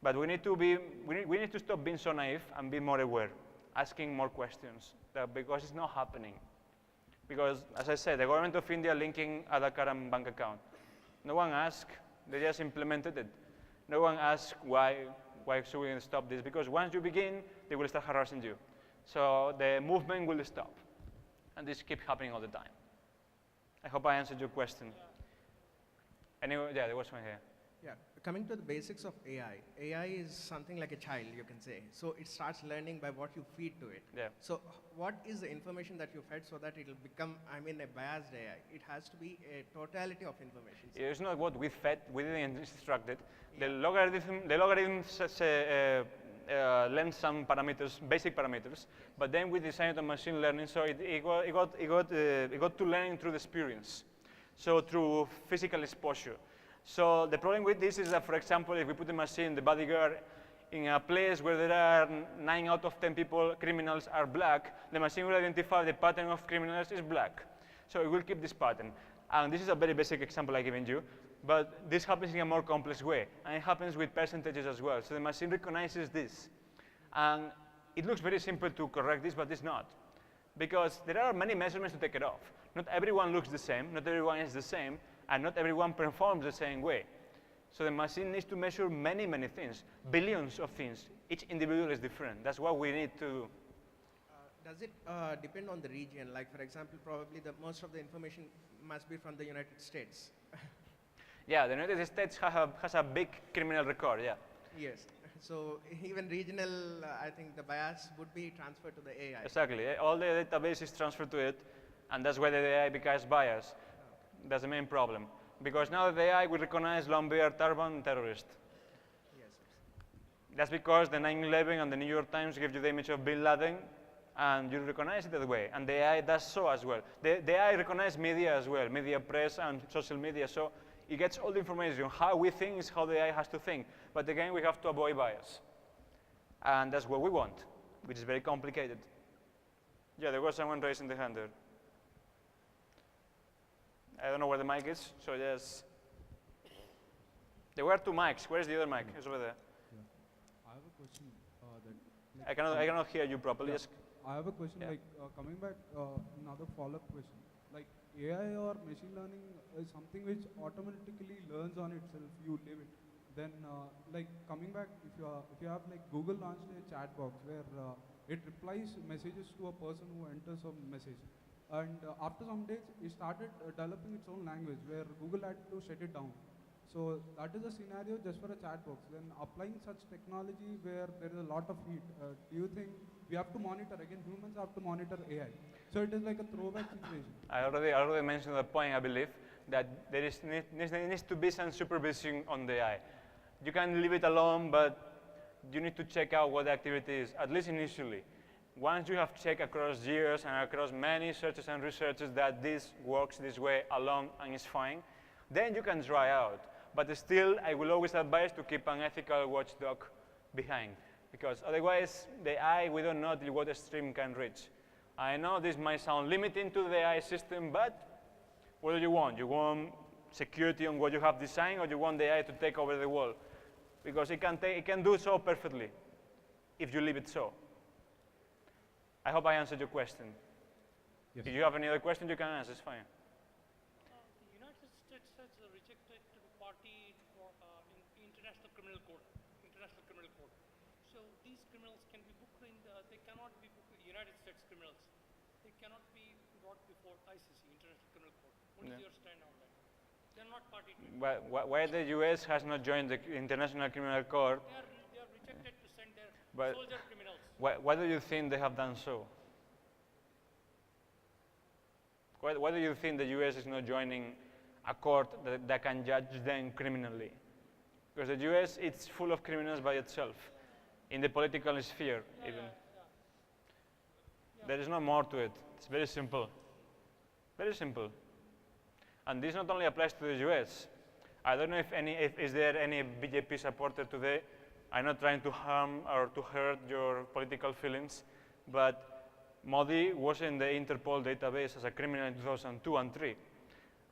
But we need to stop being so naive and be more aware, asking more questions, because it's not happening. Because, as I said, the government of India linking Aadhaar card and bank account. No one asked, they just implemented it. No one asked why should we stop this? Because once you begin, they will start harassing you. So the movement will stop. And this keeps happening all the time. I hope I answered your question. Anyway, yeah, there was one here. Yeah, coming to the basics of AI. AI is something like a child, you can say. So it starts learning by what you feed to it. Yeah. So what is the information that you fed so that it will become, I mean, a biased AI? It has to be a totality of information. It's not what we fed, we didn't instruct it. Yeah. The logarithm learned some parameters, basic parameters, but then we designed a machine learning, so it got to learning through the experience, so through physical exposure. So the problem with this is that, for example, if we put the machine, the bodyguard, in a place where there are 9 out of 10 people, criminals are black, the machine will identify the pattern of criminals is black. So it will keep this pattern. And this is a very basic example I've given you, but this happens in a more complex way. And it happens with percentages as well. So the machine recognizes this. And it looks very simple to correct this, but it's not. Because there are many measurements to take it off. Not everyone looks the same, not everyone is the same, and not everyone performs the same way. So the machine needs to measure many, many things, billions of things. Each individual is different. That's what we need to do. Does it depend on the region? Like, for example, probably most of the information must be from the United States. Yeah, the United States has a big criminal record, yeah. Yes. So even regional, I think the bias would be transferred to the AI. Exactly. All the database is transferred to it, and that's why the AI becomes biased. Okay. That's the main problem. Because now the AI will recognize long-beard turban terrorist. Yes. That's because the 9/11 and the New York Times give you the image of Bin Laden, and you recognize it that way. And the AI does so as well. The AI recognizes media as well, media, press, and social media. So it gets all the information. How we think is how the AI has to think. But again, we have to avoid bias. And that's what we want, which is very complicated. Yeah, there was someone raising the hand there. I don't know where the mic is, so just. There were 2 mics. Where's the other mic? It's over there. Yeah. I have a question I cannot hear you properly. Yeah. Just I have a question, yeah. like coming back, another follow-up question. Like AI or machine learning is something which automatically learns on itself. You live it. Then, like coming back, if you have like Google launched a chat box where it replies messages to a person who enters a message. And after some days, it started developing its own language where Google had to shut it down. So that is a scenario just for a chat box. Then applying such technology where there is a lot of heat, do you think we have to monitor, again, humans have to monitor AI. So it is like a throwback situation. I already mentioned the point, I believe, that there needs to be some supervision on the AI. You can leave it alone, but you need to check out what the activity is, at least initially. Once you have checked across years and across many searches and researches that this works this way alone and is fine, then you can try out. But still, I will always advise to keep an ethical watchdog behind, because otherwise, the AI, we don't know till what extreme can reach. I know this might sound limiting to the AI system, but what do you want? You want security on what you have designed, or you want the AI to take over the world? Because it can do so perfectly if you leave it so. I hope I answered your question. Yes. If you have any other question, you can ask, it's fine. The United States has rejected the party in International Criminal Court. So these criminals can be booked they cannot be booked in United States criminals. They cannot be brought before ICC, International Criminal Court. What is your stand on that? They're not party to it. Why the US has not joined the International Criminal Court? They are rejected to send their soldier criminals. Why do you think they have done so? Why do you think the US is not joining a court that can judge them criminally? Because the US, it's full of criminals by itself, in the political sphere even. There is no more to it. It's very simple. Very simple. And this not only applies to the US. I don't know if is there any BJP supporter today. I'm not trying to harm or to hurt your political feelings, but Modi was in the Interpol database as a criminal in 2002 and 2003.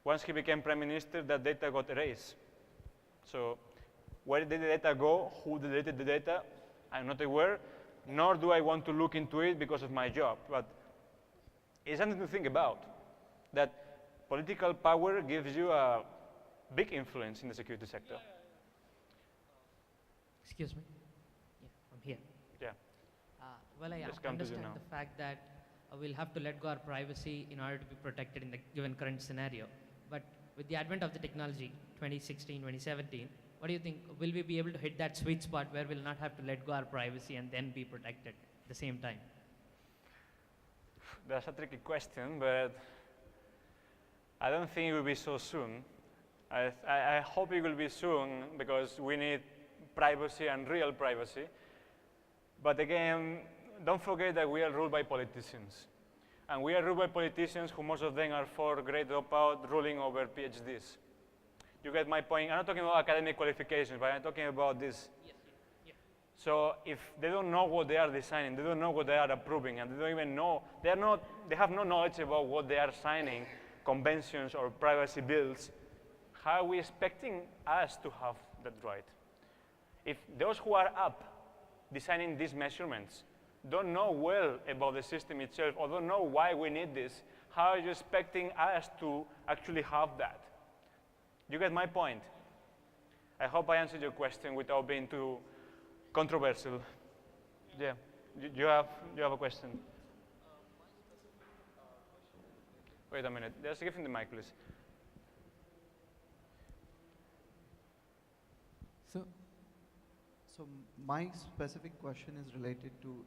Once he became prime minister, that data got erased. So Where did the data go? Who deleted the data? I'm not aware, nor do I want to look into it because of my job. But it's something to think about, that political power gives you a big influence in the security sector. Excuse me. Yeah, I'm here. Yeah. Well, I Just come to you understand now. the fact that we'll have to let go our privacy in order to be protected in the given current scenario. But with the advent of the technology, 2016, 2017, what do you think? Will we be able to hit that sweet spot where we'll not have to let go our privacy and then be protected at the same time? That's a tricky question, but I don't think it will be so soon. I hope it will be soon because we need privacy and real privacy. But again, don't forget that we are ruled by politicians. And we are ruled by politicians who most of them are for grade dropout ruling over PhDs. You get my point? I'm not talking about academic qualifications, but I'm talking about this. Yes. Yeah. So if they don't know what they are designing, they don't know what they are approving, and they don't even know, they have no knowledge about what they are signing, conventions or privacy bills, how are we expecting us to have that right? If those who are up designing these measurements don't know well about the system itself or don't know why we need this, how are you expecting us to actually have that? You get my point? I hope I answered your question without being too controversial. Yeah, you have a question? Wait a minute, just give him the mic, please. So my specific question is related to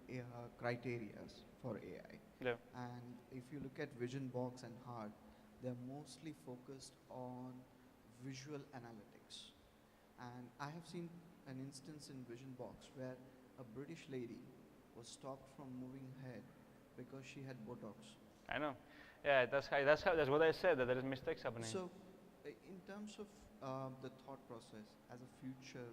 criteria for AI. Yeah. And if you look at Vision Box and HART, they're mostly focused on visual analytics. And I have seen an instance in Vision Box where a British lady was stopped from moving ahead because she had Botox. I know. Yeah, that's what I said, that there is mistakes happening. So, in terms of the thought process as a future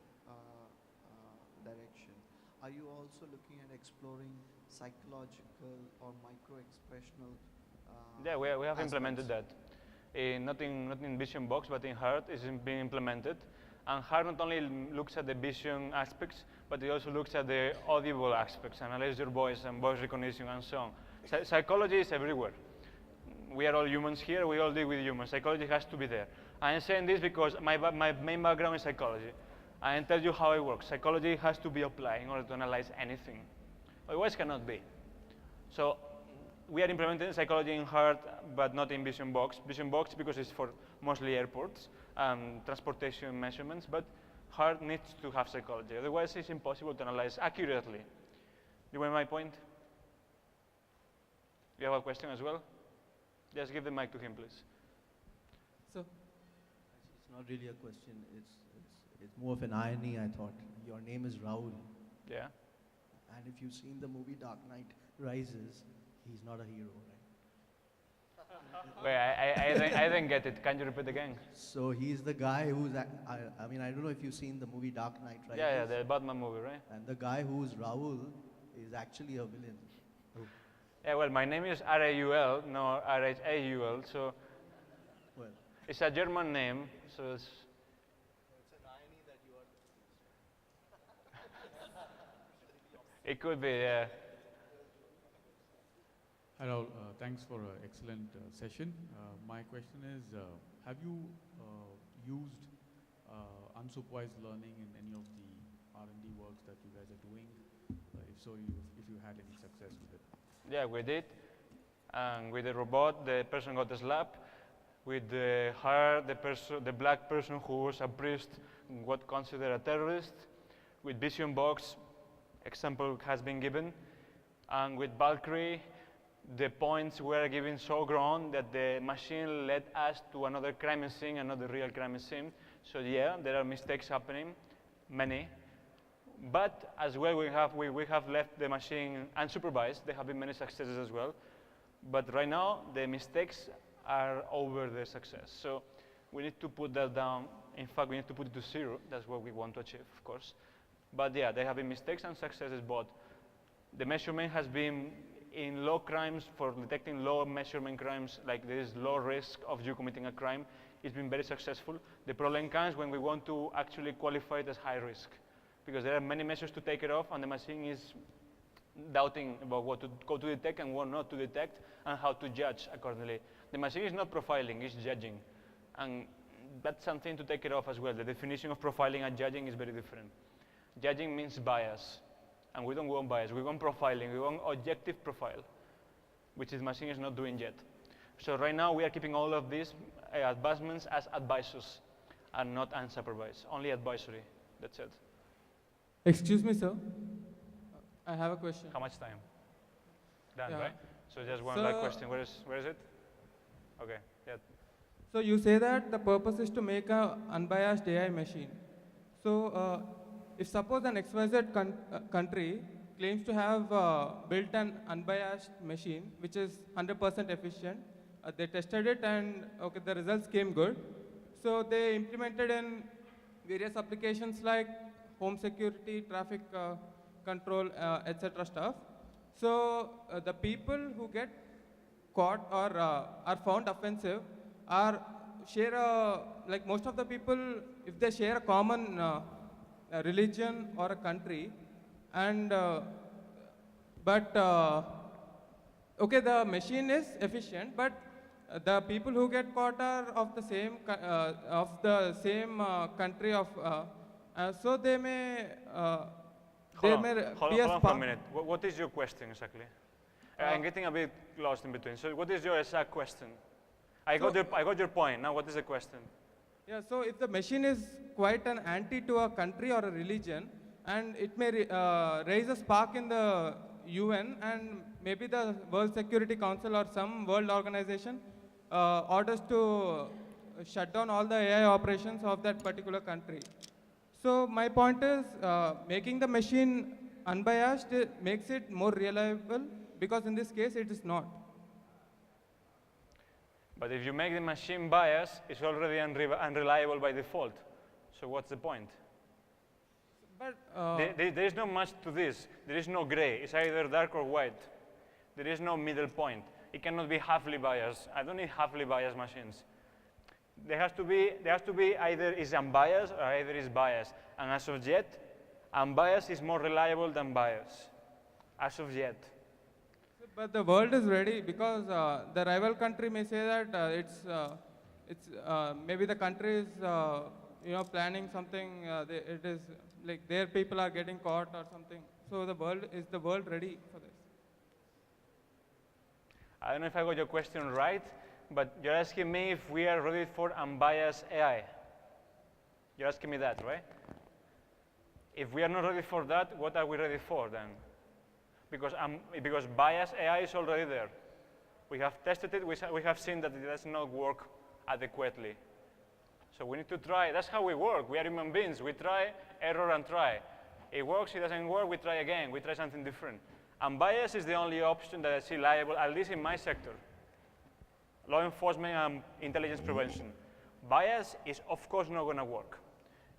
direction, are you also looking at exploring psychological or micro-expressional yeah, we have aspects? implemented that. Not in Vision Box, but in HART it's being implemented. And HART not only looks at the vision aspects, but it also looks at the audible aspects, analyze your voice and voice recognition and so on. Psychology is everywhere. We are all humans here, we all deal with humans. Psychology has to be there. I am saying this because my main background is psychology. I can tell you how it works. Psychology has to be applied in order to analyze anything. Otherwise, cannot be. So we are implementing psychology in HART, but not in Vision Box. Vision Box because it's for mostly airports and transportation measurements, but HART needs to have psychology. Otherwise, it's impossible to analyze accurately. You get my point? You have a question as well? Just give the mic to him, please. So, it's not really a question. It's more of an irony. I thought your name is Raul, Yeah. and if you've seen the movie Dark Knight Rises, he's not a hero, right? Wait, I didn't get it. Can you repeat again? So he's the guy who's. I mean, I don't know if you've seen the movie Dark Knight Rises. Yeah, the Batman movie, right? And the guy who's Raul is actually a villain. Yeah, well, my name is R-A-U-L, no R-H-A-U-L, so Well, it's a German name, so it's... it's an irony that you are. It could be, yeah. Hi Raul, thanks for an excellent session. My question is, have you used unsupervised learning in any of the R&D works that you guys are doing? If so, if you had any success with it? Yeah, we did. And with the robot, the person got slapped. With the heart, the black person who was a priest got considered a terrorist. With Vision Box, example has been given. And with Valkyrie, the points were given so grown that the machine led us to another crime scene, another real crime scene. So yeah, there are mistakes happening, many. But as well, we have left the machine unsupervised. There have been many successes as well. But right now, the mistakes are over the success. So we need to put that down. In fact, we need to put it to zero. That's what we want to achieve, of course. But yeah, there have been mistakes and successes both. The measurement has been in low crimes for detecting low measurement crimes, like there is low risk of you committing a crime. it's been very successful. The problem comes when we want to actually qualify it as high risk, because there are many measures to take it off, and the machine is doubting about what to go to detect and what not to detect, and how to judge accordingly. The machine is not profiling, it's judging. And that's something to take it off as well. The definition of profiling and judging is very different. Judging means bias, and we don't want bias. We want profiling, we want objective profile, which the machine is not doing yet. So right now we are keeping all of these advancements as advisors and not unsupervised, only advisory, that's it. Excuse me, sir. I have a question. How much time? Done, Yeah. right? So just one So- last question. Where is it? Okay, yeah. So you say that the purpose is to make a unbiased AI machine. So if suppose an XYZ country claims to have built an unbiased machine which is 100% efficient, they tested it and okay, the results came good. So they implemented in various applications like home security, traffic control, etc. stuff. So the people who get caught or are found offensive are like most of the people, if they share a common religion or a country, and okay, the machine is efficient, but the people who get caught are of the same country so they may Hold on be for a a spark. minute. What is your question exactly? I'm getting a bit lost in between. So what is your exact question? I got your point. Now what is the question? Yeah, so if the machine is quite an anti to a country or a religion, and it may raise a spark in the UN and maybe the World Security Council or some world organization orders to shut down all the AI operations of that particular country. So my point is, making the machine unbiased makes it more reliable, because in this case it is not. But if you make the machine biased, it's already unreliable by default. So what's the point? But There is not much to this. There is no gray. It's either dark or white. There is no middle point. It cannot be halfly biased. I don't need halfly biased machines. There has to be either is unbiased or either is biased. And as of yet, unbiased is more reliable than biased. As of yet. But the world is ready, because the rival country may say that maybe the country is planning something. It is like their people are getting caught or something. So the world ready for this? I don't know if I got your question right, but you're asking me if we are ready for unbiased AI. You're asking me that, right? If we are not ready for that, what are we ready for then? Because biased AI is already there. We have tested it, we have seen that it does not work adequately. So we need to try, that's how we work. We are human beings, we try, error and try. It works, it doesn't work, we try again, we try something different. Unbiased is the only option that I see liable, at least in my sector. Law enforcement and intelligence prevention. Bias is of course not going to work.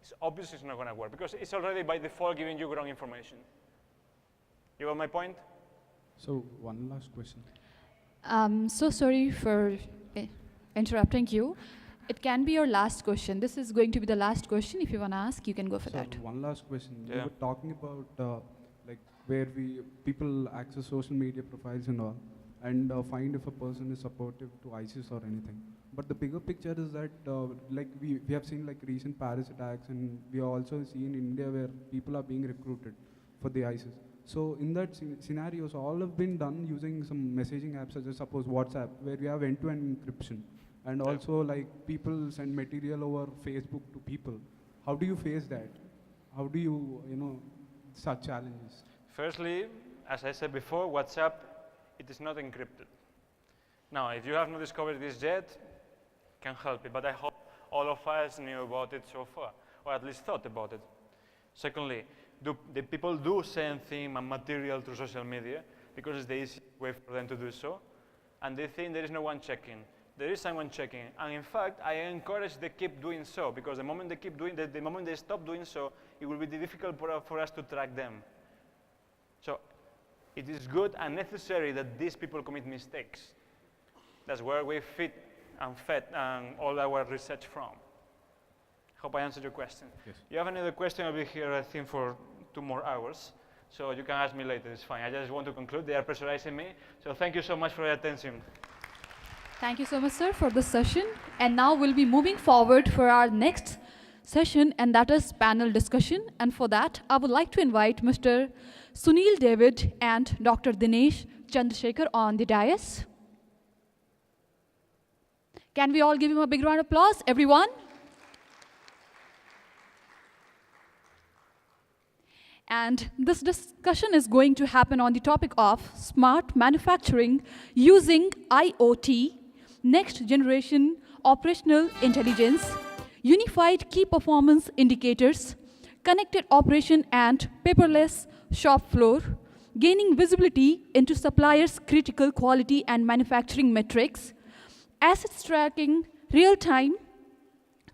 It's obvious it's not going to work, because it's already by default giving you wrong information. You got my point? So one last question. So sorry for interrupting you. It can be your last question. This is going to be the last question. If you want to ask, you can go for So that. one last question. Yeah. You were talking about like where people access social media profiles and all, and find if a person is supportive to ISIS or anything. But the bigger picture is that like we have seen like recent Paris attacks, and we also see in India where people are being recruited for the ISIS. So in that scenarios, all have been done using some messaging apps such as suppose WhatsApp, where we have end-to-end encryption. And also like people send material over Facebook to people. How do you face that? How do you, such challenges? Firstly, as I said before, WhatsApp, it is not encrypted. Now, if you have not discovered this yet, can help it, but I hope all of us knew about it so far, or at least thought about it. Secondly, the people do send things and material through social media because it's the easiest way for them to do so, and they think there is no one checking. There is someone checking, and in fact, I encourage them to keep doing so, because the moment they keep doing, the moment they stop doing so, it will be difficult for us to track them. So, it is good and necessary that these people commit mistakes. That's where we fit and fed all our research from. Hope I answered your question. Yes. You have another question, I'll be here, I think, for 2 more hours. So you can ask me later, it's fine. I just want to conclude. They are pressurizing me. So thank you so much for your attention. Thank you so much, sir, for this session. And now we'll be moving forward for our next session, and that is panel discussion. And for that, I would like to invite Mr. Sunil David and Dr. Dinesh Chandrasekhar on the dais. Can we all give him a big round of applause, everyone? And this discussion is going to happen on the topic of smart manufacturing using IoT, next generation operational intelligence, unified key performance indicators, connected operation and paperless shop floor, gaining visibility into suppliers' critical quality and manufacturing metrics, assets tracking, real-time,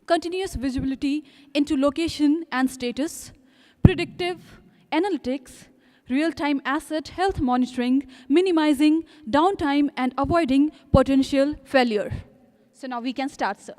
continuous visibility into location and status, predictive analytics, real-time asset health monitoring, minimizing downtime and avoiding potential failure. So now we can start, sir.